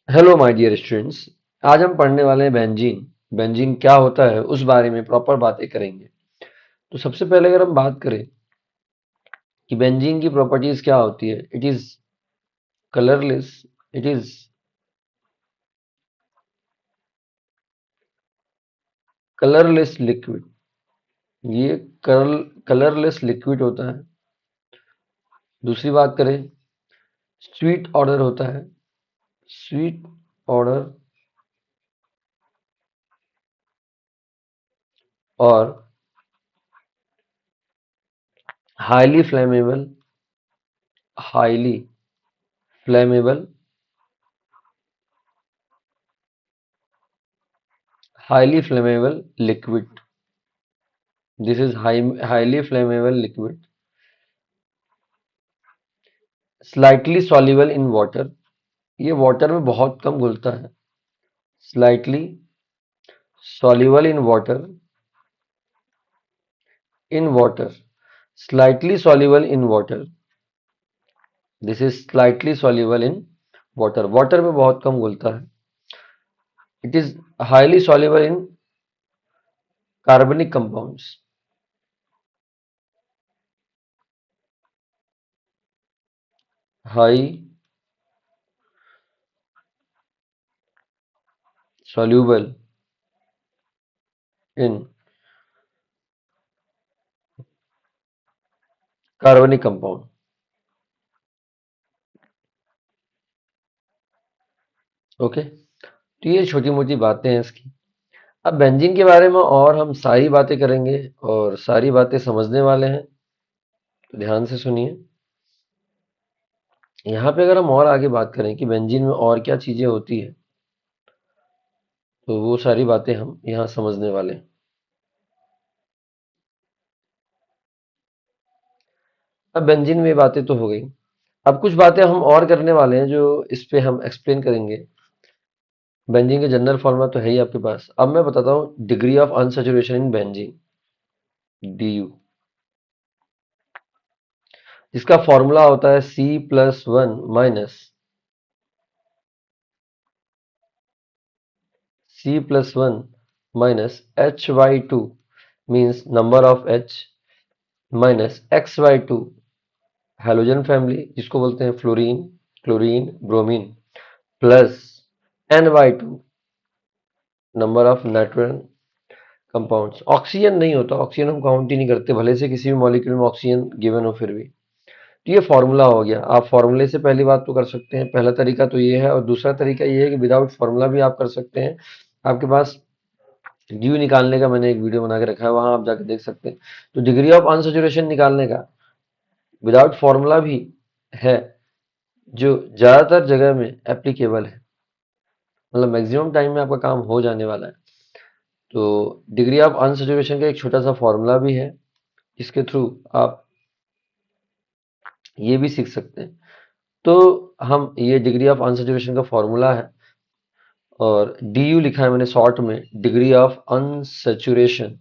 Hello my dear students. आज हम पढ़ने वाले हैं बेंजीन। बेंजीन क्या होता है उस बारे में प्रॉपर बातें करेंगे। तो सबसे पहले अगर हम बात करें कि बेंजीन की प्रॉपर्टीज क्या होती है, it is colourless, it is colourless liquid. ये कलरलेस लिक्विड होता है। दूसरी बात करें, स्वीट ऑर्डर होता है। स्वीट ऑर्डर और highly flammable, highly flammable, highly flammable liquid. This is highly flammable liquid, slightly soluble in water. ये वाटर में बहुत कम घुलता है। Slightly soluble in water, in water, slightly soluble in water, this is slightly soluble in water, water में बहुत कम घुलता है। It is highly soluble in carbonic compounds, high soluble in carbonic compound। Okay, तो ये छोटी मोटी बातें हैं इसकी। अब बेंजीन के बारे में और हम सारी बातें करेंगे और सारी बातें समझने वाले हैं, तो ध्यान से सुनिए। यहाँ पे अगर हम और आगे बात करें कि बेंजीन में और क्या चीजें होती है, तो वो सारी बातें हम यहाँ समझने वाले हैं। अब बेंजीन में ये बातें तो हो गई। अब कुछ बातें हम और करने वाले हैं जो इस पे हम एक्सप्लेन करेंगे। बेंजीन का जनरल फॉर्मूला तो है ही आपके पास। अब मैं बताता हूँ degree of unsaturation in benzene, DU, जिसका फॉर्मूला होता है C+1 minus Hy2 means number of H minus Xy2 halogen family जिसको बोलते हैं fluorine, chlorine, bromine, plus Ny2 number of nitrogen compounds. Oxygen नहीं होता, ऑक्सीजन हम काउंट ही नहीं करते, भले से किसी भी मॉलिक्यूल में ऑक्सीजन गिवन हो फिर भी। तो ये फॉर्मूला हो गया। आप फॉर्मूले से पहली बात तो कर सकते हैं, पहला तरीका तो ये है। और दूसरा तरीका ये है कि विदाउट फॉर्मूला भी आप कर सकते हैं। आपके पास ड्यू निकालने का मैंने एक वीडियो बना के रखा है, वहां आप जाके देख सकते हैं। तो डिग्री ऑफ अनसेचुरेशन निकालने का विदाउट फॉर्मूला भी है, जो ज्यादातर जगह में एप्लीकेबल है, मतलब मैक्सिमम टाइम में आपका काम हो जाने वाला है। तो डिग्री ऑफ अनसेचुरेशन का एक छोटा सा फॉर्मूला भी है, इसके थ्रू आप ये भी सीख सकते हैं। तो हम ये डिग्री ऑफ अनसैचुरेशन का फॉर्मूला है, और DU लिखा है मैंने शॉर्ट में, degree of unsaturation,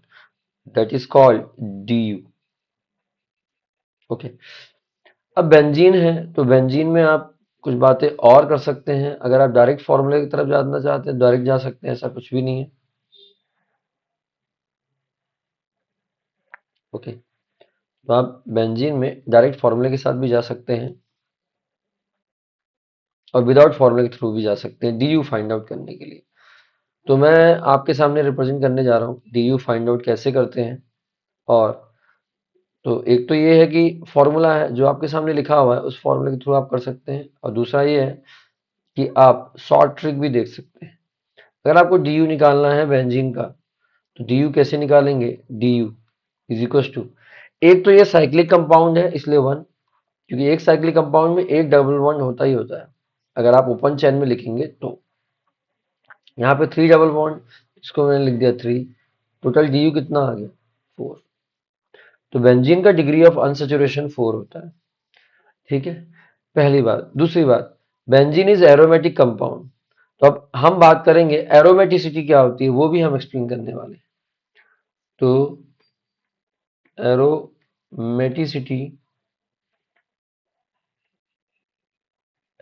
that is called DU। Okay. अब बेंजीन है, तो बेंजीन में आप कुछ बातें और कर सकते हैं। अगर आप डायरेक्ट फॉर्मूले की तरफ जाना चाहते हैं डायरेक्ट जा सकते हैं, ऐसा कुछ भी नहीं है। ओके, तो आप बेंजीन में डायरेक्ट फॉर्मूले के साथ भी जा सकते हैं और विदाउट फॉर्मूले के थ्रू भी जा सकते हैं DU फाइंड आउट करने के लिए। तो मैं आपके सामने रिप्रेजेंट करने जा रहा हूँ DU फाइंड आउट कैसे करते हैं। और तो एक तो ये है कि फॉर्मूला है जो आपके सामने लिखा हुआ है, उस फॉर्मूले के थ्रू आप कर सकते हैं। और दूसरा ये है कि आप शॉर्ट ट्रिक भी देख सकते हैं। अगर आपको DU निकालना है बेंजीन का, तो DU कैसे निकालेंगे? DU इज इक्वल टू, एक तो ये साइक्लिक कंपाउंड है इसलिए 1, क्योंकि एक साइक्लिक कंपाउंड में एक डबल बॉन्ड होता ही होता है। अगर आप ओपन चेन में लिखेंगे तो यहाँ पे 3 डबल बॉन्ड, इसको मैंने लिख दिया 3। टोटल DU कितना आ गया? 4। तो बेंजीन का डिग्री ऑफ अनसैचुरेशन 4 होता है। ठीक है, पहली बात। दूसरी बात, बेंजीन इज एरोमेटिक कंपाउंड। तो अब हम बात करेंगे एरोमेटिसिटी क्या होती है, वो भी हम एक्सप्लेन करने वाले हैं। तो एरोमेटिसिटी,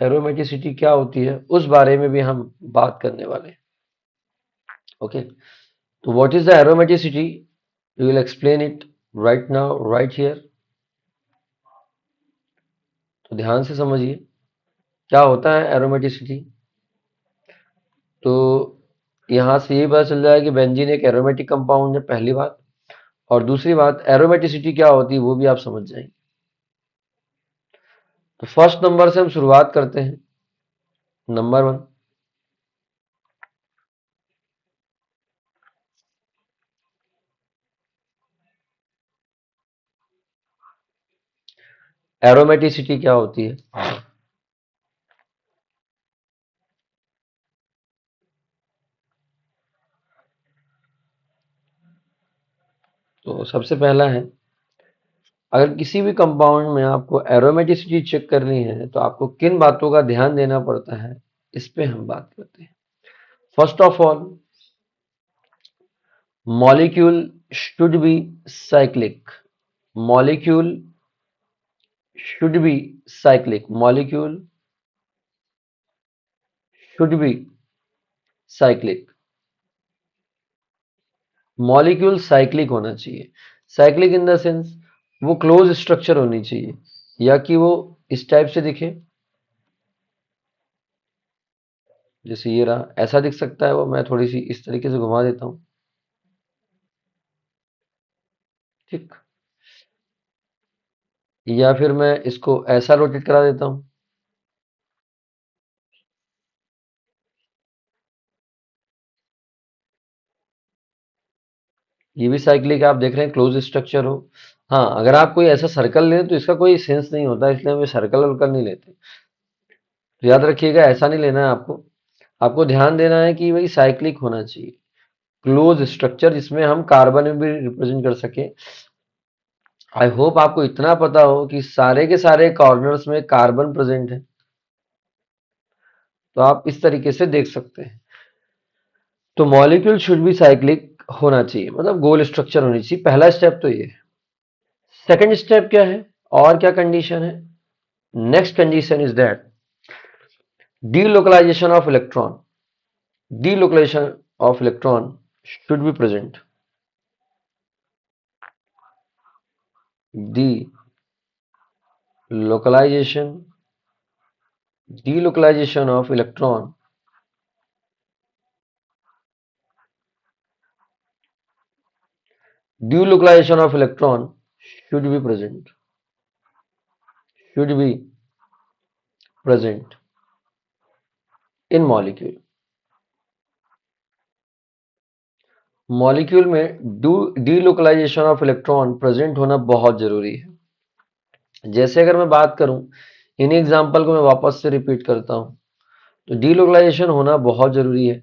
एरोमेटिसिटी क्या होती है उस बारे में भी हम बात करने वाले हैं। ओके, तो what is the aromaticity, we will explain it right now right here. तो ध्यान से समझिए क्या होता है एरोमेटिसिटी। तो यहाँ से ये पता चल जाएगा कि बेंजीन एक एरोमेटिक कंपाउंड है, पहली बात। और दूसरी बात एरोमेटिसिटी क्या होती है वो भी आप समझ जाएंगे। तो फर्स्ट नंबर से हम शुरुआत करते हैं। नंबर वन, एरोमेटिसिटी क्या होती है। तो सबसे पहला है, अगर किसी भी कंपाउंड में आपको एरोमेटिसिटी चेक करनी है तो आपको किन बातों का ध्यान देना पड़ता है, इस पे हम बात करते हैं। First of all, molecule should be cyclic. Molecule should be cyclic. Molecule should be cyclic. Molecule cyclic होना चाहिए। साइक्लिक इन द सेंस वो क्लोज स्ट्रक्चर होनी चाहिए, या कि वो इस टाइप से दिखे, जैसे ये रहा, ऐसा दिख सकता है वो। मैं थोड़ी सी इस तरीके से घुमा देता हूँ, ठीक। या फिर मैं इसको ऐसा रोटेट करा देता हूँ, ये भी साइक्लिक आप देख रहे हैं, क्लोज स्ट्रक्चर हो। हाँ, अगर आप कोई ऐसा सर्कल लें तो इसका कोई सेंस नहीं होता, इसलिए हम सर्कल वर्कल नहीं लेते। तो याद रखिएगा, ऐसा नहीं लेना है आपको। आपको ध्यान देना है कि वही साइक्लिक होना चाहिए, क्लोज स्ट्रक्चर जिसमें हम कार्बन में भी रिप्रेजेंट कर सके। आई होप आपको इतना पता हो कि सारे के सारे कॉर्नर्स में कार्बन प्रेजेंट है, तो आप इस तरीके से देख सकते हैं। तो मॉलिक्यूल शुड बी साइक्लिक होना चाहिए, मतलब गोल स्ट्रक्चर होनी चाहिए। पहला स्टेप तो ये है। सेकंड स्टेप क्या है, और क्या कंडीशन है? Next condition is that delocalization of electron, delocalization of electron should be present. delocalization delocalization of electron delocalization of electron should be present, should be present in molecule। Molecule में delocalisation of electron present होना बहुत जरूरी है। जैसे अगर मैं बात करूं, इन एग्जांपल को मैं वापस से रिपीट करता हूं, तो डीलोकलाइजेशन होना बहुत जरूरी है।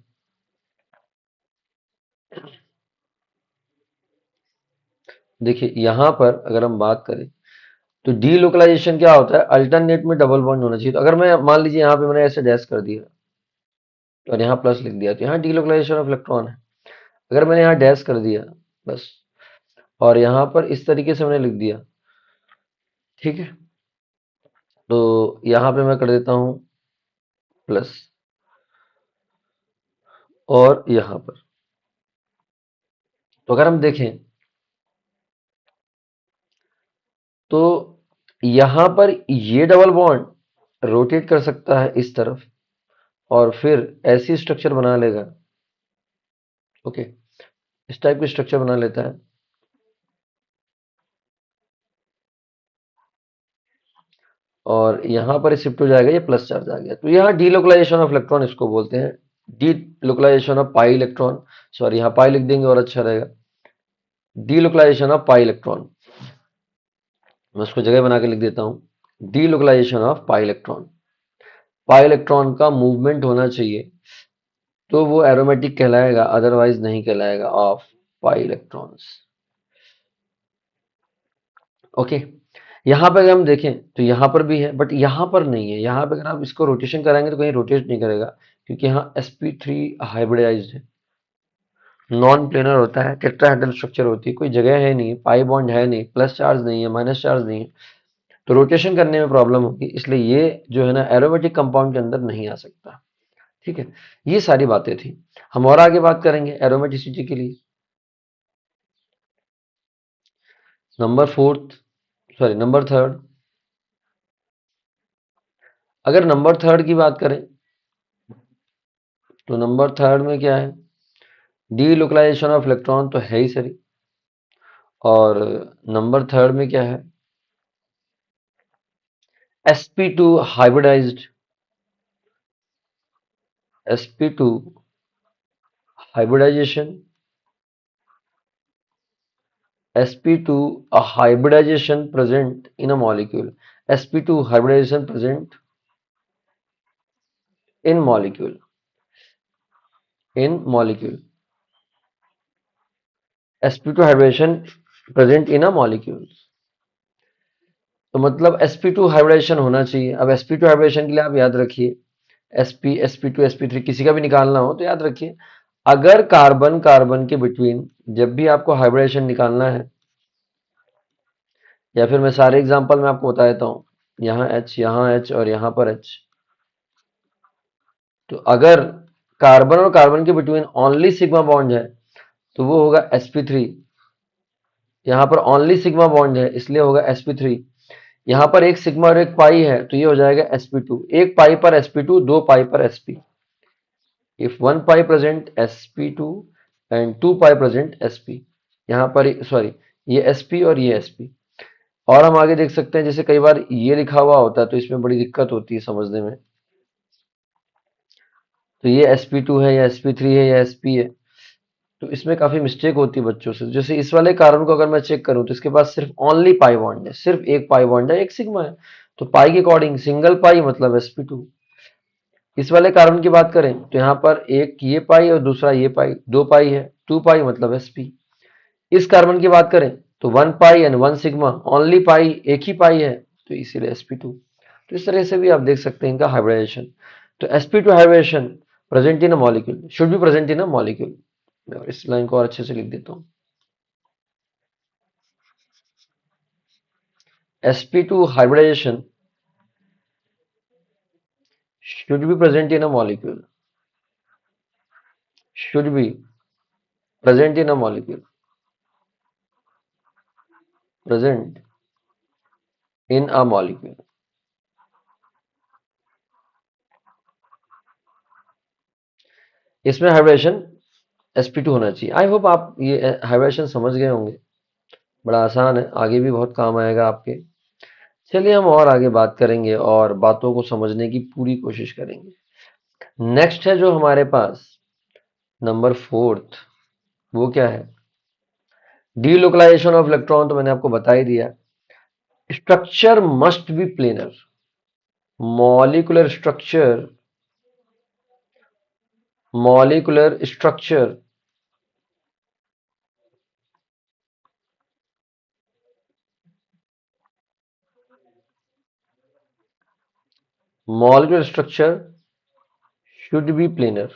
देखिए यहां पर अगर हम बात करें तो डीलोकलाइजेशन क्या होता है, अल्टरनेट में डबल बॉन्ड होना चाहिए। तो अगर मैं मान लीजिए यहाँ पे मैंने ऐसे डैश कर दिया और यहाँ प्लस लिख दिया, तो यहाँ डीलोकलाइजेशन ऑफ इलेक्ट्रॉन है। अगर मैंने यहाँ डैश कर दिया बस, और यहाँ पर इस तरीके से मैंने लिख दिया, ठीक है, तो यहाँ पे मैं कर देता हूँ प्लस, और यहाँ पर, तो अगर हम देखें तो यहाँ पर ये डबल बॉन्ड रोटेट कर सकता है इस तरफ, और फिर ऐसी स्ट्रक्चर बना लेगा। ओके, इस टाइप की स्ट्रक्चर बना लेता है, और यहाँ पर शिफ्ट हो जाएगा, ये प्लस चार्ज आ गया। तो यहाँ डीलोकलाइजेशन ऑफ इलेक्ट्रॉन इसको बोलते हैं, delocalization of pi electron. Sorry, यहाँ पाई लिख देंगे और अच्छा रहेगा, डीलोकलाइजेशन ऑफ पाई इलेक्ट्रॉन। मैं उसको जगह बना के लिख देता हूँ, delocalization of pi electron. Pi electron का मूवमेंट होना चाहिए, तो वो एरोमेटिक कहलाएगा, अदरवाइज नहीं कहलाएगा, ऑफ पाई इलेक्ट्रॉन्स। ओके, यहाँ पे अगर हम देखें तो यहाँ पर भी है, बट यहाँ पर नहीं है। यहाँ पे अगर आप इसको रोटेशन कराएंगे तो कहीं रोटेट नहीं करेगा, क्योंकि यहाँ sp3 हाइब्रिडाइज्ड है, नॉन प्लेनर होता है, टेट्राहेड्रल स्ट्रक्चर होती है, कोई जगह है नहीं, पाई बॉन्ड है नहीं, प्लस चार्ज नहीं है, माइनस चार्ज नहीं है, तो रोटेशन करने में प्रॉब्लम होगी, इसलिए ये जो है ना एरोमेटिक कंपाउंड के अंदर नहीं आ सकता। ठीक है, ये सारी बातें थी। हम और आगे बात करेंगे एरोमेटिसिटी के लिए। Number fourth, sorry number third, अगर नंबर थर्ड की बात करें तो नंबर थर्ड में क्या है, डीलोकलाइजेशन ऑफ इलेक्ट्रॉन तो है ही सही। और नंबर थर्ड में क्या है, sp2 hybridized, sp2 hybridization, sp2 a hybridization present in a molecule, sp2 hybridization present in molecule, in molecule, sp2 hybridization present in a molecule। तो मतलब sp2 हाइब्रिडाइजेशन होना चाहिए। अब sp2 हाइब्रिडाइजेशन के लिए आप याद रखिए, sp sp2 sp3 किसी का भी निकालना हो तो याद रखिए, अगर कार्बन कार्बन के बिटवीन जब भी आपको हाइब्रिडेशन निकालना है, या फिर मैं सारे एग्जांपल में आपको बता देता हूँ, यहाँ H, यहाँ H और यहाँ पर H, तो अगर कार्बन और कार्बन के बिटवीन ओनली सिग्मा बॉन्ड है तो वो होगा sp3। यहाँ पर ओनली सिग्मा बॉन्ड है इसलिए होगा sp3। यहाँ पर एक सिग्मा और एक पाई है तो ये हो जाएगा sp2। एक पाई पर sp2, दो पाई पर sp। If one pi present sp2 and two pi present sp। यहाँ पर सॉरी, ये sp और ये sp। और हम आगे देख सकते हैं, जैसे कई बार ये लिखा हुआ होता है तो इसमें बड़ी दिक्कत होती है समझने में। तो ये sp2 है या sp3 है या sp है, तो इसमें काफी मिस्टेक होती है बच्चों से। जैसे इस वाले कार्बन को अगर मैं चेक करूं तो इसके पास सिर्फ ओनली पाई बॉन्ड है, सिर्फ एक पाई बॉन्ड है, एक सिग्मा है, तो पाई के अकॉर्डिंग सिंगल पाई मतलब sp2। इस वाले कार्बन की बात करें तो यहाँ पर एक ये पाई और दूसरा ये पाई, दो पाई है, टू पाई मतलब sp। इस कार्बन की बात करें तो one pi and one sigma, only pi एक ही पाई है तो इसीलिए sp2। तो इस तरह से भी आप देख सकते हैं इनका हाइब्रिडेशन। तो sp2 hybridization present in a molecule should be present in a molecule. मैं इस लाइन को और अच्छे से लिख देता हूँ, sp2 hybridization should be present in a molecule, should be present in a molecule, present in a molecule। इसमें हाइब्रिडेशन sp2 होना चाहिए। आई होप आप ये हाइब्रिडेशन समझ गए होंगे, बड़ा आसान है, आगे भी बहुत काम आएगा आपके। चलिए हम और आगे बात करेंगे और बातों को समझने की पूरी कोशिश करेंगे। नेक्स्ट है जो हमारे पास नंबर फोर्थ, वो क्या है, डीलोकलाइजेशन ऑफ इलेक्ट्रॉन। तो मैंने आपको बता ही दिया, structure must be planar, molecular structure, molecular structure molecular structure should be planar,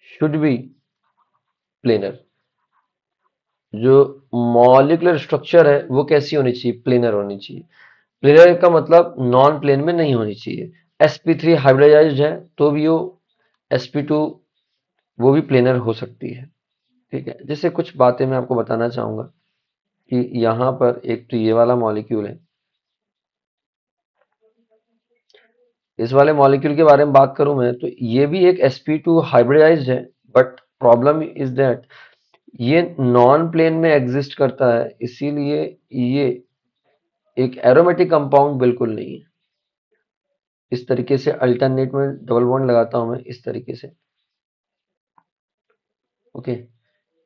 should be planar. जो मॉलिक्यूलर स्ट्रक्चर है वो कैसी होनी चाहिए, प्लेनर होनी चाहिए। प्लेनर का मतलब नॉन प्लेन में नहीं होनी चाहिए। sp3 हाइब्रिडाइज्ड है तो भी वो sp2 वो भी प्लेनर हो सकती है। ठीक है, जैसे कुछ बातें मैं आपको बताना चाहूंगा कि यहाँ पर एक तो ये वाला मॉलिक्यूल है, इस वाले मॉलिक्यूल के बारे में बात करूं मैं तो ये भी एक sp2 हाइब्रिडाइज्ड है, बट प्रॉब्लम इज दैट ये नॉन प्लेन में एग्जिस्ट करता है, इसीलिए ये एक एरोमेटिक कंपाउंड बिल्कुल नहीं है। इस तरीके से अल्टरनेट में डबल बॉन्ड लगाता हूं मैं इस तरीके से। ओके,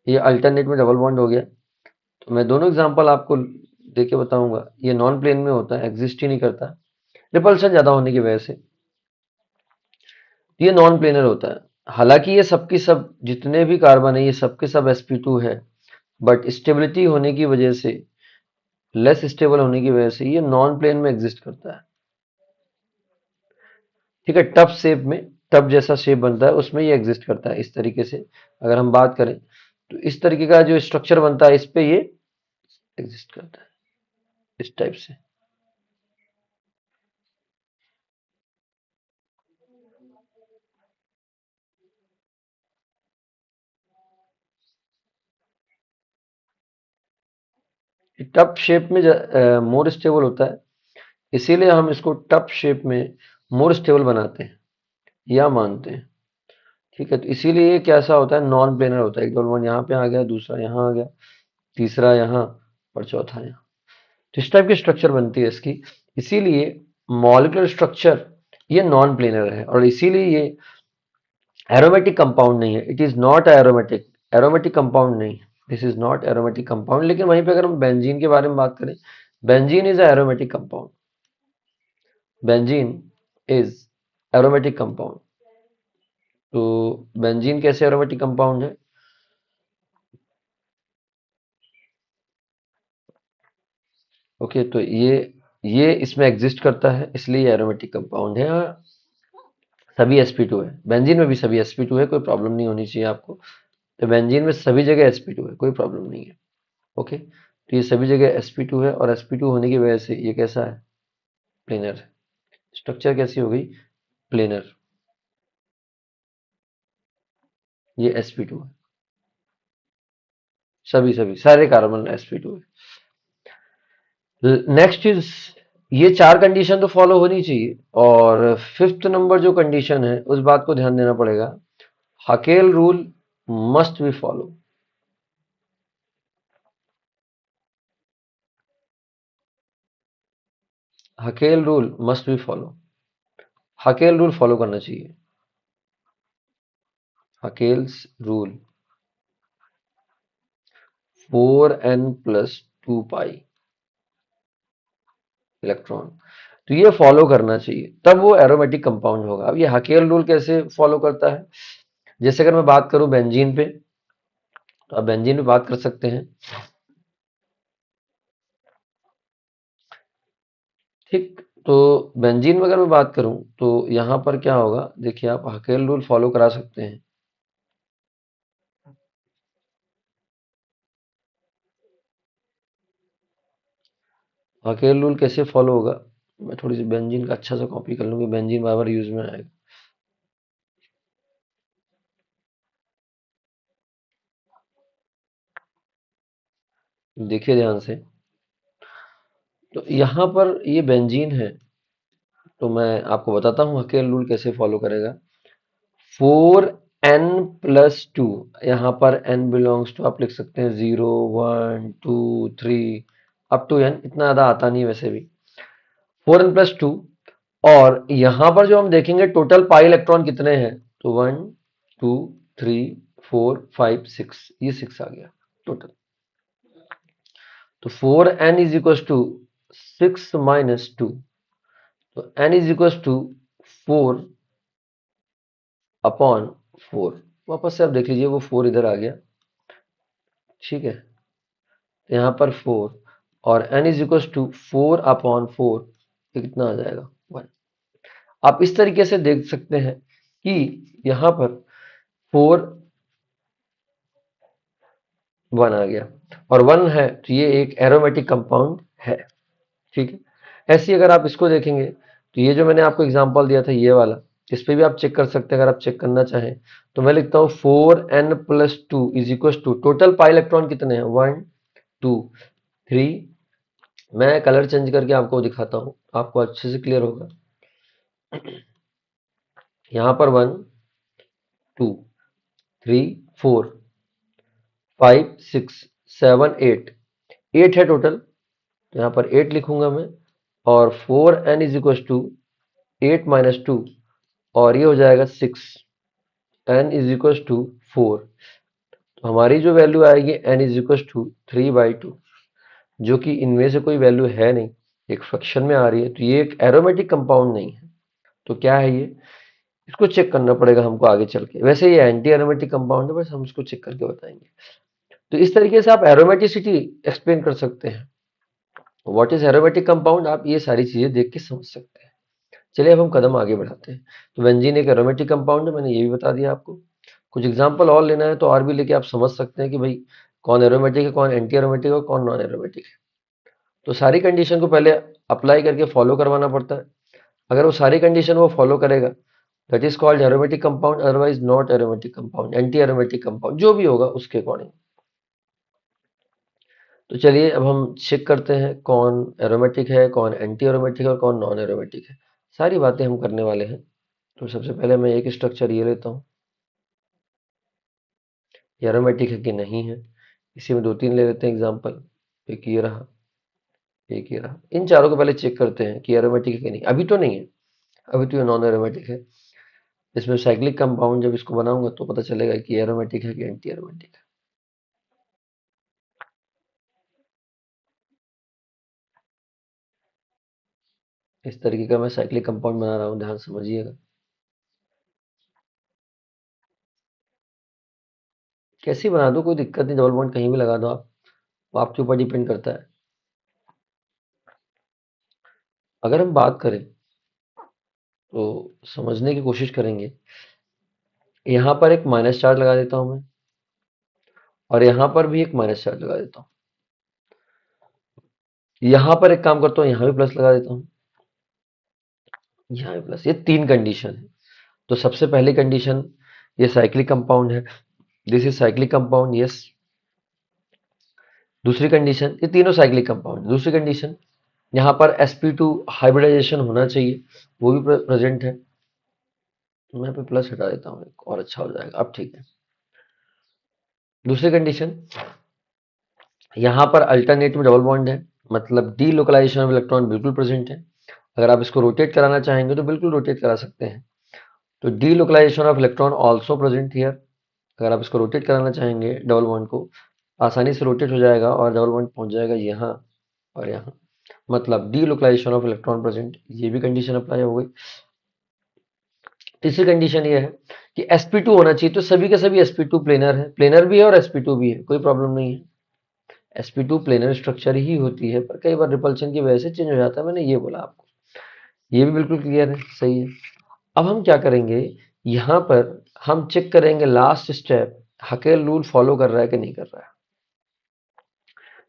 ये अल्टरनेट में डबल बॉन्ड हो गया। तो मैं दोनों एग्जांपल आपको देके बताऊंगा। ये नॉन प्लेन में होता है, एग्जिस्ट ही नहीं करता, रिपल्शन ज्यादा होने की वजह से। ये नॉन प्लेनर होता है। हालांकि ये सबकी सब जितने भी कार्बन है ये सबके सब sp2 है, बट स्टेबिलिटी होने की वजह से, लेस स्टेबल होने की वजह से ये नॉन प्लेन में एग्जिस्ट करता है। ठीक है, टफ शेप में, टफ जैसा शेप बनता है उसमें ये एग्जिस्ट करता है। इस तरीके से अगर हम बात करें तो इस तरीके का जो स्ट्रक्चर बनता है इस पे ये एग्जिस्ट करता है, इस टाइप से। टप शेप में मोर स्टेबल होता है, इसीलिए हम इसको टप शेप में मोर स्टेबल बनाते हैं या मानते हैं। ठीक है, तो इसीलिए ये कैसा होता है, नॉन प्लेनर होता है। एक डबल वन यहाँ पे आ गया, दूसरा यहाँ आ गया, तीसरा यहाँ और चौथा यहाँ। तो इस टाइप की स्ट्रक्चर बनती है इसकी। इसीलिए मॉलिक्यूलर स्ट्रक्चर ये नॉन प्लेनर है और इसीलिए ये एरोमेटिक कंपाउंड नहीं है। It is not aromatic, aromatic compound नहीं, this is not aromatic compound. लेकिन वहीं पे अगर हम बेंजीन के बारे में बात करें, benzene is aromatic compound, benzene is aromatic compound. तो बेंजीन कैसे एरोमेटिक कंपाउंड है? ओके, तो ये इसमें एग्जिस्ट करता है, इसलिए ये एरोमेटिक कंपाउंड है। सभी sp2 है, बेंजीन में भी सभी sp2 है, कोई प्रॉब्लम नहीं होनी चाहिए आपको। तो बेंजीन में सभी जगह sp2 है, कोई प्रॉब्लम नहीं है। ओके, तो ये सभी जगह sp2 है और sp2 होने की वजह से ये कैसा है, प्लेनर है। स्ट्रक्चर कैसी हो गई, प्लेनर। ये sp2 है, सभी सभी सारे कार्बन sp2 है। नेक्स्ट इज, ये चार कंडीशन तो फॉलो होनी चाहिए और फिफ्थ नंबर जो कंडीशन है उस बात को ध्यान देना पड़ेगा, Hückel rule must be follow. Hückel rule must be follow, Hückel rule follow करना चाहिए। हकेल्स रूल 4n+2 पाई इलेक्ट्रॉन, तो ये फॉलो करना चाहिए, तब वो एरोमेटिक कंपाउंड होगा। अब ये हकेल रूल कैसे फॉलो करता है, जैसे अगर मैं बात करूं बेंजीन पे, तो अब बेंजीन पे बात कर सकते हैं। ठीक, तो बेंजीन में अगर मैं बात करूं तो यहां पर क्या होगा, देखिए आप हकेल रूल फॉलो करा सकते हैं। हकेल रूल कैसे फॉलो होगा, मैं थोड़ी सी बेंजीन का अच्छा सा कॉपी कर लूंगी, बेंजीन बार बार यूज में आएगा। देखिए ध्यान से, तो यहाँ पर ये बेंजीन है, तो मैं आपको बताता हूँ हकेल रूल कैसे फॉलो करेगा। 4n+2, यहाँ पर n बिलोंग्स टू आप लिख सकते हैं 0 1 2 3 अप टू n, इतना ज्यादा आता नहीं है वैसे भी। 4n+2, और यहाँ पर जो हम देखेंगे टोटल पाई इलेक्ट्रॉन कितने हैं, तो 1 2 3 4 5 6, ये 6 आ गया टोटल। तो 4n = 6 - 2, तो n = 4/4। वापस से आप देख लीजिए, वो 4 इधर आ गया, ठीक है, तो यहाँ पर 4, और n = 4/4, ये कितना आ जाएगा, 1। आप इस तरीके से देख सकते हैं कि यहाँ पर 4 1 आ गया और 1 है, तो ये एक एरोमेटिक कंपाउंड है। ठीक है, ऐसे ही अगर आप इसको देखेंगे, तो ये जो मैंने आपको एग्जांपल दिया था ये वाला, इस पे भी आप चेक कर सकते हैं अगर आप चेक करना चाहें। तो मैं लिखता हूँ 4n+2 टोटल पाई इलेक्ट्रॉन कितने हैं, 1 2 3। मैं कलर चेंज करके आपको दिखाता हूँ, आपको अच्छे से क्लियर होगा। यहाँ पर 1 2 3 4 5 6 7 8, 8 है टोटल, तो यहाँ पर 8 लिखूंगा मैं, और 4n = 8 - 2, और ये हो जाएगा 6, n = 4। तो हमारी जो वैल्यू आएगी n = 3/2, जो कि इनमें से कोई वैल्यू है नहीं, एक फ्रैक्शन में आ रही है, तो ये एक एरोमेटिक कंपाउंड नहीं है। तो क्या है ये, इसको चेक करना पड़ेगा हमको आगे चल के। वैसे ये एंटी एरोमेटिक कंपाउंड है, बस हम इसको चेक करके बताएंगे। तो इस तरीके से आप एरोमेटिसिटी एक्सप्लेन कर सकते हैं। व्हाट इज एरोमेटिक कंपाउंड, आप ये सारी चीजें देख के समझ सकते हैं। चलिए अब हम कदम आगे बढ़ाते हैं। तो बेंजीन एक एरोमेटिक कंपाउंड है, मैंने ये भी बता दिया आपको। कुछ एग्जांपल और लेना है तो और भी लेके आप समझ सकते हैं कि भाई कौन एरोमेटिक है, कौन एंटी एरोमेटिक है और कौन नॉन एरोमेटिक है। तो सारी कंडीशन को पहले अप्लाई करके फॉलो करवाना पड़ता है। अगर वो सारी कंडीशन वो फॉलो करेगा that is called aromatic compound, otherwise not aromatic compound, anti aromatic compound, जो भी होगा उसके अकॉर्डिंग। तो चलिए अब हम चेक करते हैं कौन एरोमेटिक है, कौन एंटी एरोमेटिक है और कौन नॉन एरोमेटिक है। सारी बातें हम करने वाले हैं। तो सबसे पहले मैं एक स्ट्रक्चर ये लेता हूँ, एरोमेटिक है कि नहीं है। इसी में दो तीन ले लेते हैं एग्जांपल। एक ये रहा, एक ये रहा। इन चारों को पहले चेक करते हैं कि एरोमेटिक है कि नहीं। अभी तो नहीं है, अभी तो ये नॉन एरोमेटिक है। इसमें साइक्लिक कंपाउंड जब इसको बनाऊंगा तो पता चलेगा कि एरोमेटिक है कि एंटी एरोमेटिक है। इस तरीके का मैं साइक्लिक कंपाउंड बना रहा हूँ, ध्यान समझिएगा। कैसे बना दो कोई दिक्कत नहीं, डबल बॉन्ड कहीं भी लगा दो आप, वो आपके ऊपर डिपेंड करता है। अगर हम बात करें तो समझने की कोशिश करेंगे। यहाँ पर एक माइनस चार्ज लगा देता हूँ मैं, और यहाँ पर भी एक माइनस चार्ज लगा देता हूँ। यहाँ पर एक काम करता हूँ, यहाँ भी प्लस लगा देता हूँ, यहाँ भी प्लस। ये तीन कंडीशन है। तो सबसे पहली कंडीशन, ये साइक्लिक कंपाउंड है, this is cyclic compound, yes. दूसरी कंडीशन, ये तीनों साइक्लिक कंपाउंड। दूसरी कंडीशन, यहाँ पर sp2 हाइब्रिडाइजेशन होना चाहिए, वो भी प्रेजेंट है। मैं यहाँ पे प्लस हटा देता हूँ एक, और अच्छा हो जाएगा, अब ठीक है। दूसरी कंडीशन, यहाँ पर अल्टरनेट में डबल बॉन्ड है, मतलब डी लोकलाइजेशन ऑफ इलेक्ट्रॉन बिल्कुल प्रेजेंट है। अगर आप इसको रोटेट कराना चाहेंगे तो बिल्कुल रोटेट करा सकते हैं। तो delocalization of electron also present here. अगर आप इसको रोटेट कराना चाहेंगे डबल बॉन्ड को, आसानी से रोटेट हो जाएगा और डबल बॉन्ड पहुंच जाएगा यहाँ और यहाँ, मतलब delocalization of electron present. ये भी कंडीशन अप्लाई हो गई। तीसरी कंडीशन ये है कि sp2 होना चाहिए। तो सभी के सभी sp2 प्लेनर है, प्लेनर भी है और sp2 भी है, कोई प्रॉब्लम नहीं है। sp2 प्लेनर स्ट्रक्चर ही होती है, पर कई बार रिपल्शन की वजह से चेंज हो जाता है, मैंने ये बोला आपको। ये भी बिल्कुल क्लियर है, सही है। अब हम क्या करेंगे, यहाँ पर हम चेक करेंगे last step, Hückel rule follow कर रहा है कि नहीं कर रहा है।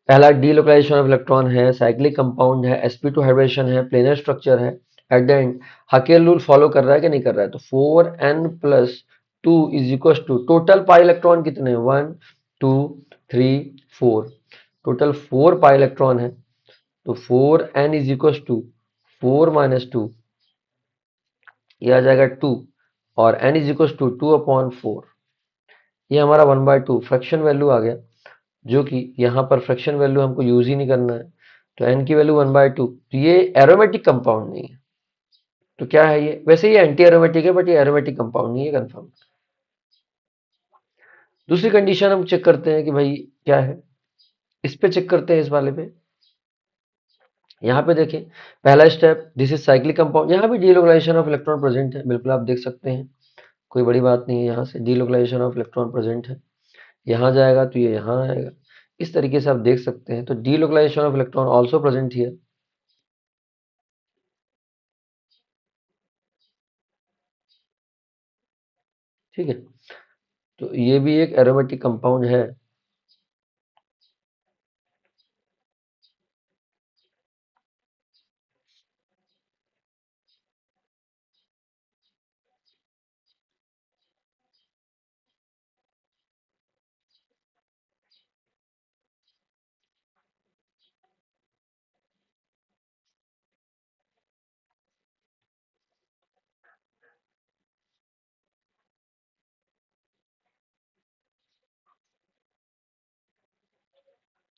पहला डीलोकलाइजेशन ऑफ इलेक्ट्रॉन है, साइक्लिक कंपाउंड है, sp2 हाइब्रिडेशन है, प्लेनर स्ट्रक्चर है। At the end Hückel rule follow कर रहा है कि नहीं कर रहा है। तो 4n+2 is equal to, total pi electron कितने हैं, 1 2 3 4, टोटल 4 पाई इलेक्ट्रॉन है। तो 4n इज इक्वल टू 4 - 2, ये आ जाएगा 2, और n इज इक्वल टू 2/4। ये हमारा 1/2 फ्रैक्शन वैल्यू आ गया, जो कि यहाँ पर फ्रैक्शन वैल्यू हमको यूज ही नहीं करना है। तो n की वैल्यू 1/2। तो ये एरोमेटिक कंपाउंड नहीं है। तो क्या है ये, वैसे ये एंटी एरोमेटिक है, बट ये एरोमेटिक कंपाउंड नहीं है, कंफर्म। दूसरी कंडीशन हम चेक करते हैं कि भाई क्या है, इस पे चेक करते हैं, इस वाले पे। यहाँ पे देखें, पहला step, this is cyclic compound. यहाँ भी डीलोकलाइजेशन ऑफ इलेक्ट्रॉन प्रेजेंट है, बिल्कुल आप देख सकते हैं, कोई बड़ी बात नहीं है। यहाँ से डीलोकलाइजेशन ऑफ इलेक्ट्रॉन प्रेजेंट है, यहाँ जाएगा तो ये यहाँ आएगा। इस तरीके से आप देख सकते हैं। तो delocalization of electron also present here, ठीक है। तो ये भी एक एरोमेटिक कंपाउंड है।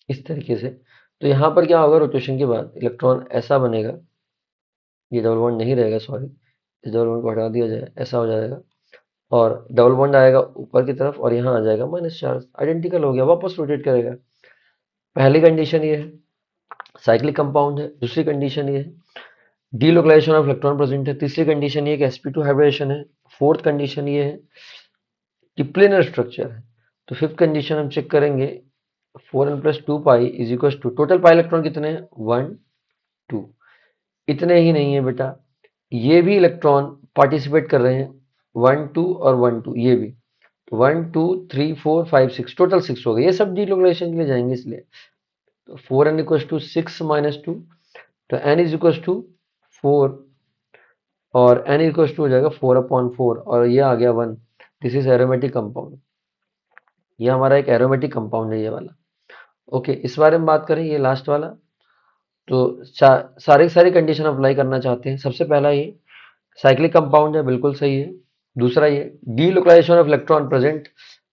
इस तरीके से। तो यहाँ पर क्या होगा, रोटेशन के बाद इलेक्ट्रॉन ऐसा बनेगा, ये डबल बॉन्ड नहीं रहेगा, सॉरी, इस डबल बॉन्ड को हटा दिया जाए, ऐसा हो जाएगा। और डबल बॉन्ड आएगा ऊपर की तरफ और यहाँ आ जाएगा माइनस चार्ज, आइडेंटिकल हो गया, वापस रोटेट करेगा। पहली कंडीशन ये है, साइक्लिक कंपाउंड है। दूसरी कंडीशन ये है, डीलोकलाइजेशन ऑफ इलेक्ट्रॉन प्रेजेंट है। तीसरी कंडीशन ये है कि sp2 हाइब्रिडेशन है। फोर्थ कंडीशन ये है कि प्लेनर स्ट्रक्चर है। तो फिफ्थ कंडीशन हम चेक करेंगे, 4n+2 pi is equal to, total pi electron कितने हैं, 1 2। इतने ही नहीं है बेटा, ये भी इलेक्ट्रॉन पार्टिसिपेट कर रहे हैं, 1 2 और 1 2, ये भी। 1 2 3 4 5 6, टोटल 6 हो गए। ये सब डीलोकलाइजेशन के लिए जाएंगे, इसलिए। तो 4n = 6 - 2, तो n = 4 और n इक्वल्स टू हो जाएगा 4/4 और ये आ गया 1। This is aromatic compound. ये हमारा एक एरोमेटिक कंपाउंड है ये वाला। ओके, इस बारे में बात करें, ये लास्ट वाला। तो सारी सारी कंडीशन अप्लाई करना चाहते हैं। सबसे पहला ये साइक्लिक कंपाउंड है, बिल्कुल सही है। दूसरा ये डीलोकलाइजेशन ऑफ इलेक्ट्रॉन प्रेजेंट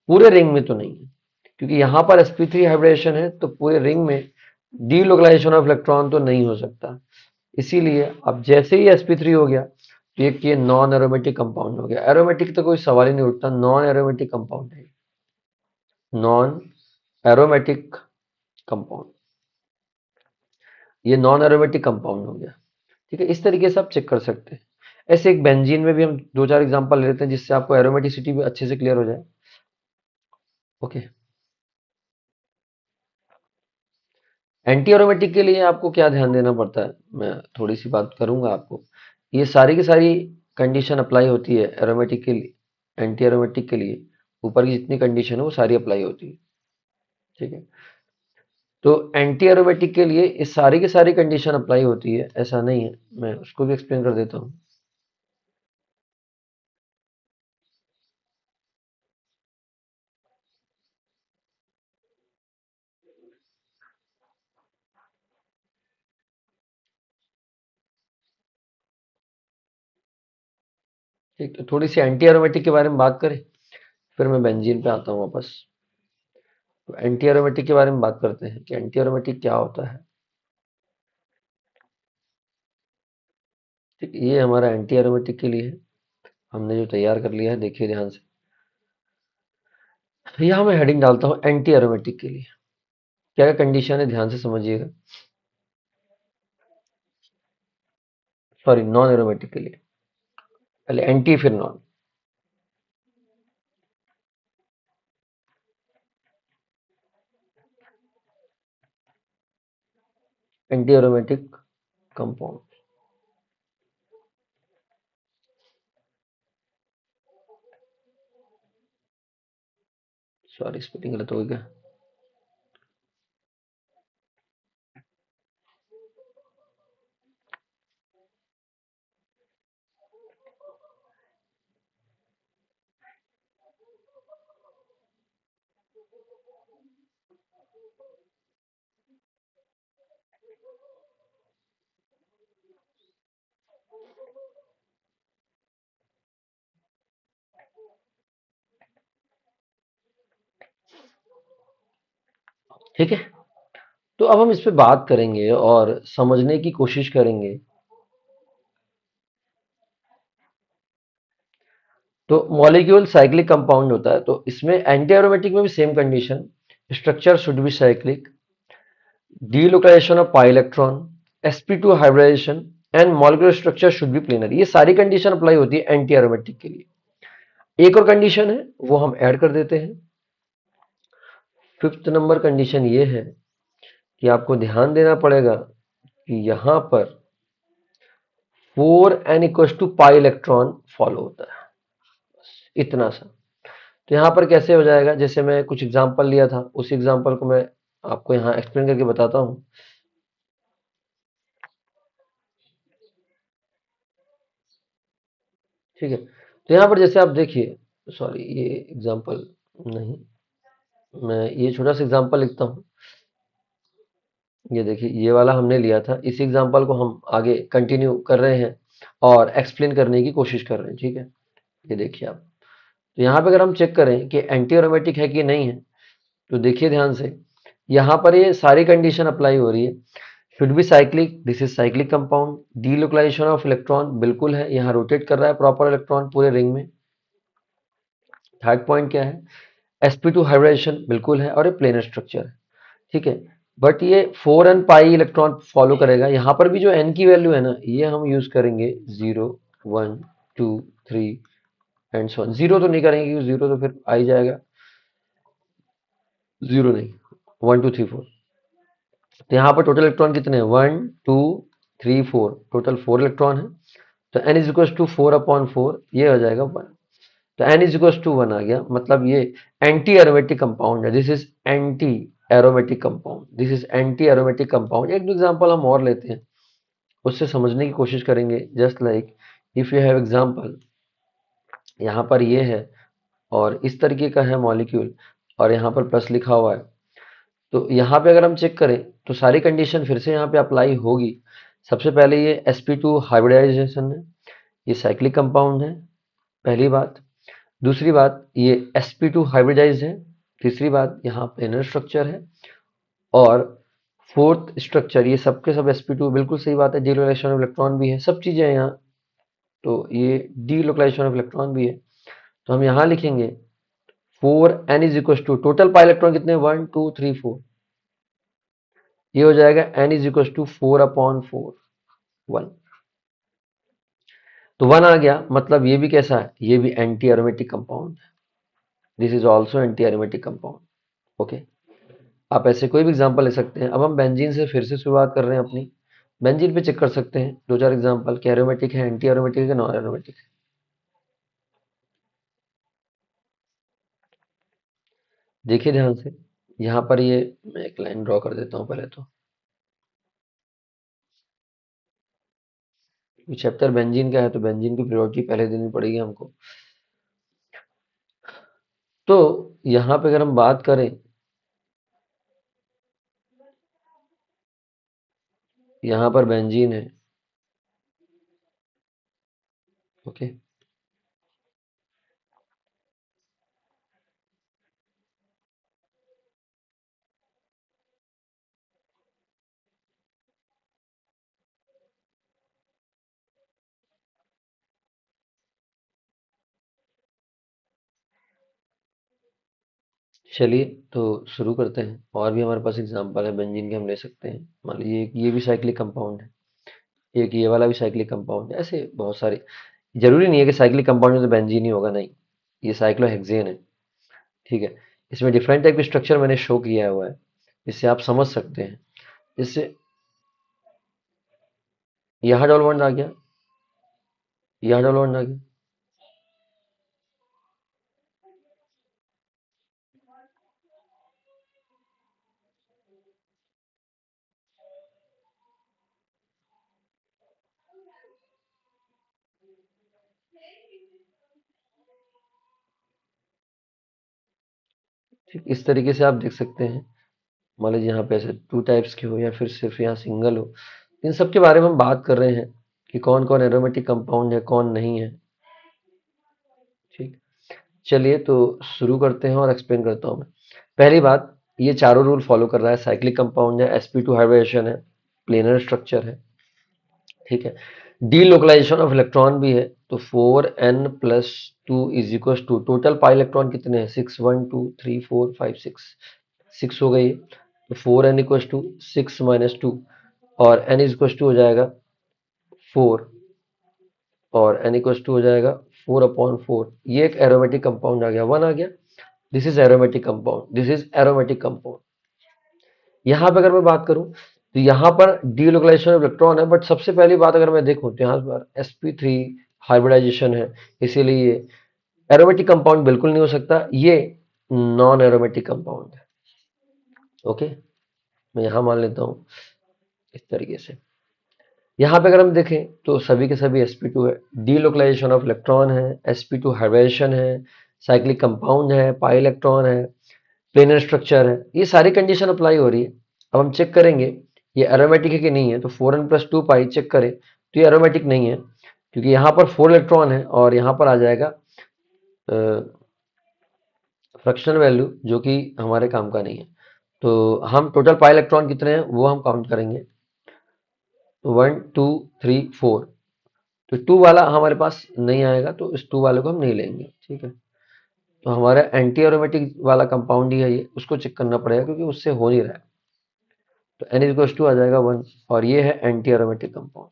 पूरे रिंग में तो नहीं है, क्योंकि यहाँ पर sp3 हाइब्रिडेशन है तो पूरे रिंग में डीलोकलाइजेशन ऑफ इलेक्ट्रॉन तो नहीं हो सकता। इसीलिए अब जैसे ही sp3 हो गया तो ये नॉन एरोमेटिक कंपाउंड हो गया। एरोमेटिक तो कोई सवाल ही नहीं उठता, नॉन एरोमेटिक कंपाउंड है, नॉन एरोमेटिक कंपाउंड। ये नॉन एरोमेटिक कंपाउंड हो गया। ठीक है, इस तरीके से आप चेक कर सकते हैं। ऐसे एक बेंजीन में भी हम दो चार एग्जांपल ले लेते हैं जिससे आपको एरोमेटिसिटी भी अच्छे से क्लियर हो जाए। ओके, एंटी एरोमेटिक के लिए आपको क्या ध्यान देना पड़ता है, मैं थोड़ी सी बात करूंगा आपको। ये सारी की सारी कंडीशन अप्लाई होती है एरोमेटिक के लिए, एंटी एरोमेटिक के लिए ऊपर की जितनी कंडीशन है वो सारी अप्लाई होती है। ठीक है, तो एंटी एरोमेटिक के लिए इस सारी की सारी कंडीशन अप्लाई होती है ऐसा नहीं है, मैं उसको भी एक्सप्लेन कर देता हूँ। ठीक, तो थोड़ी सी एंटी एरोमेटिक के बारे में बात करें, फिर मैं बेंजीन पे आता हूँ वापस। तो एंटी एरोमेटिक के बारे में बात करते हैं कि एंटी एरोमेटिक क्या होता है। ठीक, ये हमारा एंटी एरोमेटिक के लिए है, हमने जो तैयार कर लिया है, देखिए ध्यान से। यहाँ मैं हेडिंग डालता हूँ एंटी एरोमेटिक के लिए। क्या क्या कंडीशन है ध्यान से समझिएगा। सॉरी, नॉन एरोमेटिक के लिए, पहले एंटी फिर non. Anti aromatic compound, sorry spelling गलत हो गया। ठीक है, तो अब हम इस पे बात करेंगे और समझने की कोशिश करेंगे। तो मॉलिक्यूल साइक्लिक कंपाउंड होता है, तो इसमें एंटी एरोमेटिक में भी same condition, structure should be cyclic, delocalization of pi electron, sp2 hybridization and molecular structure should be planar. ये सारी कंडीशन अप्लाई होती है एंटी एरोमेटिक के लिए। एक और कंडीशन है वो हम ऐड कर देते हैं। फिफ्थ नंबर कंडीशन ये है कि आपको ध्यान देना पड़ेगा कि यहां पर 4n equal to pi electron follow होता है, इतना सा। तो यहाँ पर कैसे हो जाएगा, जैसे मैं कुछ एग्जांपल लिया था, उस एग्जांपल को मैं आपको यहाँ एक्सप्लेन करके बताता हूँ। ठीक है, तो यहाँ पर जैसे आप देखिए, सॉरी ये एग्जांपल नहीं, मैं ये छोटा सा एग्जांपल लिखता हूँ। ये देखिए, ये वाला हमने लिया था, इसी एग्जांपल को हम आगे कंटिन्यू कर रहे हैं और एक्सप्लेन करने की कोशिश कर रहे हैं। ठीक है, ये देखिए आप, तो यहाँ पे अगर हम चेक करें कि एंटी एरोमेटिक है कि नहीं है, तो देखिए ध्यान से, यहाँ पर ये सारी कंडीशन अप्लाई हो रही है। Should be cyclic, this is cyclic compound. Delocalization of electron बिल्कुल है, यहाँ रोटेट कर रहा है प्रॉपर इलेक्ट्रॉन पूरे रिंग में। थर्ड पॉइंट क्या है, sp2 हाइब्रिडेशन बिल्कुल है और ये प्लेनर स्ट्रक्चर है। ठीक है, बट ये 4n पाई इलेक्ट्रॉन फॉलो करेगा। यहाँ पर भी जो n की वैल्यू है ना, ये हम यूज करेंगे 0 1 2 3 एंड सो ऑन। जीरो तो नहीं करेंगे क्योंकि जीरो तो फिर आ ही जाएगा, जीरो नहीं, 1 2 3 4। तो यहाँ पर टोटल इलेक्ट्रॉन कितने हैं, 1 2 3 4, टोटल 4 इलेक्ट्रॉन है। तो n इज इक्वल टू 4/4, ये हो जाएगा 1। तो n इज इक्वल टू 1 आ गया, मतलब ये एंटी एरोमेटिक कंपाउंड है। This is anti aromatic compound, this is anti aromatic compound. एक दो एग्जांपल हम और लेते हैं, उससे समझने की कोशिश करेंगे। Just like if you have example, यहाँ पर ये है और इस तरीके का है मॉलिक्यूल और यहाँ पर प्लस लिखा हुआ है, तो यहाँ पे अगर हम चेक करें तो सारी कंडीशन फिर से यहाँ पे अप्लाई होगी। सबसे पहले ये sp2 हाइब्रिडाइजेशन है, ये साइक्लिक कंपाउंड है, पहली बात। दूसरी बात ये sp2 हाइब्रिडाइज है। तीसरी बात यहाँ प्लेनर स्ट्रक्चर है। और फोर्थ स्ट्रक्चर ये सबके सब sp2, बिल्कुल सही बात है, डीलोकेशन ऑफ इलेक्ट्रॉन भी है, सब चीजें हैं यहाँ। तो ये डीलोकेशन ऑफ इलेक्ट्रॉन भी है, तो हम यहाँ लिखेंगे 4n is equal to total pi electron कितने, 1 2 3 4, ये हो जाएगा n इज इक्वल टू 4/4 1। तो 1 आ गया, मतलब ये भी कैसा है, ये भी एंटी एरोमेटिक कंपाउंड है। This is also anti aromatic compound. Okay, आप ऐसे कोई भी एग्जांपल ले सकते हैं। अब हम बेंजीन से फिर से शुरुआत कर रहे हैं अपनी। बेंजीन पे चेक कर सकते हैं दो चार एग्जांपल, क्या एरोमेटिक है, एंटी एरोमेटिक है, नॉन एरोमेटिक है। देखिए ध्यान से, यहाँ पर ये मैं एक लाइन ड्रॉ कर देता हूँ पहले तो। चैप्टर बेंजीन का है तो बेंजीन की प्रायोरिटी पहले देनी पड़ेगी हमको। तो यहाँ पे अगर हम बात करें, यहाँ पर बेंजीन है। ओके, चलिए तो शुरू करते हैं। और भी हमारे पास एग्जांपल है बेंजीन के, हम ले सकते हैं। मान लीजिए ये भी साइक्लिक कंपाउंड है, एक ये वाला भी साइक्लिक कंपाउंड है, ऐसे बहुत सारे। जरूरी नहीं है कि साइक्लिक कंपाउंड में तो बेंजीन ही होगा, नहीं, ये साइक्लोहेक्सेन है। ठीक है, इसमें डिफरेंट टाइप की स्ट्रक्चर मैंने शो किया हुआ है, इससे आप समझ सकते हैं। इससे यहाँ डबल बॉन्ड आ गया, यहाँ डबल बॉन्ड आ गया। ठीक इस तरीके से आप देख सकते हैं। मान लीजिए यहाँ पे ऐसे टू टाइप्स के हो या फिर सिर्फ यहाँ सिंगल हो, इन सब के बारे में हम बात कर रहे हैं कि कौन कौन एरोमेटिक कंपाउंड है, कौन नहीं है। ठीक, चलिए तो शुरू करते हैं और एक्सप्लेन करता हूँ मैं। पहली बात, ये चारों रूल फॉलो कर रहा है, साइक्लिक कंपाउंड है, sp2 हाइब्रिडेशन है, प्लेनर स्ट्रक्चर है। ठीक है, डीलोकलाइजेशन ऑफ इलेक्ट्रॉन भी है, तो 4n+2 is equal to total pi electron कितने हैं, 6 1 2 3 4 5 6, 6 हो गई, तो 4n इक्वल टू 6 - 2, और n इज इक्वल टू हो जाएगा 4, और n इक्वल टू हो जाएगा 4/4। ये एक एरोमेटिक कंपाउंड आ गया, 1 आ गया। This is aromatic compound, this is aromatic compound. यहाँ पे अगर मैं बात करूं तो यहाँ पर डीलोकलाइजेशन ऑफ इलेक्ट्रॉन है, बट सबसे पहली बात अगर मैं देखूं तो यहाँ पर sp3 हाइब्रिडाइजेशन है, इसीलिए ये एरोमेटिक कंपाउंड बिल्कुल नहीं हो सकता, ये नॉन एरोमेटिक कंपाउंड है। ओके, मैं यहाँ मान लेता हूँ इस तरीके से। यहाँ पे अगर हम देखें तो सभी के सभी sp2 है, डीलोकलाइजेशन ऑफ इलेक्ट्रॉन है, sp2 हाइब्रिडेशन है, साइक्लिक कंपाउंड है, पाई इलेक्ट्रॉन है, प्लेनर स्ट्रक्चर है, ये सारी कंडीशन अप्लाई हो रही है। अब हम चेक करेंगे ये एरोमेटिक है कि नहीं है, तो 4n+2 पाई चेक करें तो ये एरोमेटिक नहीं है, क्योंकि यहाँ पर 4 इलेक्ट्रॉन है और यहाँ पर आ जाएगा फ्रैक्शनल वैल्यू जो कि हमारे काम का नहीं है। तो हम टोटल पाई इलेक्ट्रॉन कितने हैं वो हम काउंट करेंगे, तो 1 2 3 4, तो 2 वाला हमारे पास नहीं आएगा, तो इस 2 वाले को हम नहीं लेंगे। ठीक है, तो हमारा एंटी एरोमेटिक वाला कंपाउंड ही है ये, उसको चेक करना पड़ेगा क्योंकि उससे हो नहीं रहा है। तो n इक्वल टू आ जाएगा 1, और ये है anti aromatic compound,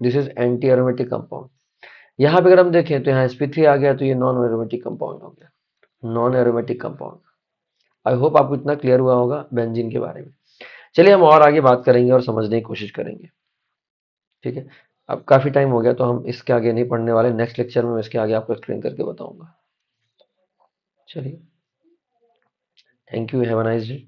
this is anti aromatic compound. यहाँ पे अगर हम देखें तो यहाँ sp3 आ गया, तो ये नॉन एरोमेटिक कंपाउंड हो गया, non aromatic compound. I hope आपको इतना क्लियर हुआ होगा बेंजीन के बारे में। चलिए हम और आगे बात करेंगे और समझने की कोशिश करेंगे। ठीक है, अब काफी टाइम हो गया तो हम इसके आगे नहीं पढ़ने वाले, नेक्स्ट लेक्चर में मैं इसके आगे आपको एक्सप्लेन करके बताऊंगा। चलिए, thank you, have a nice day.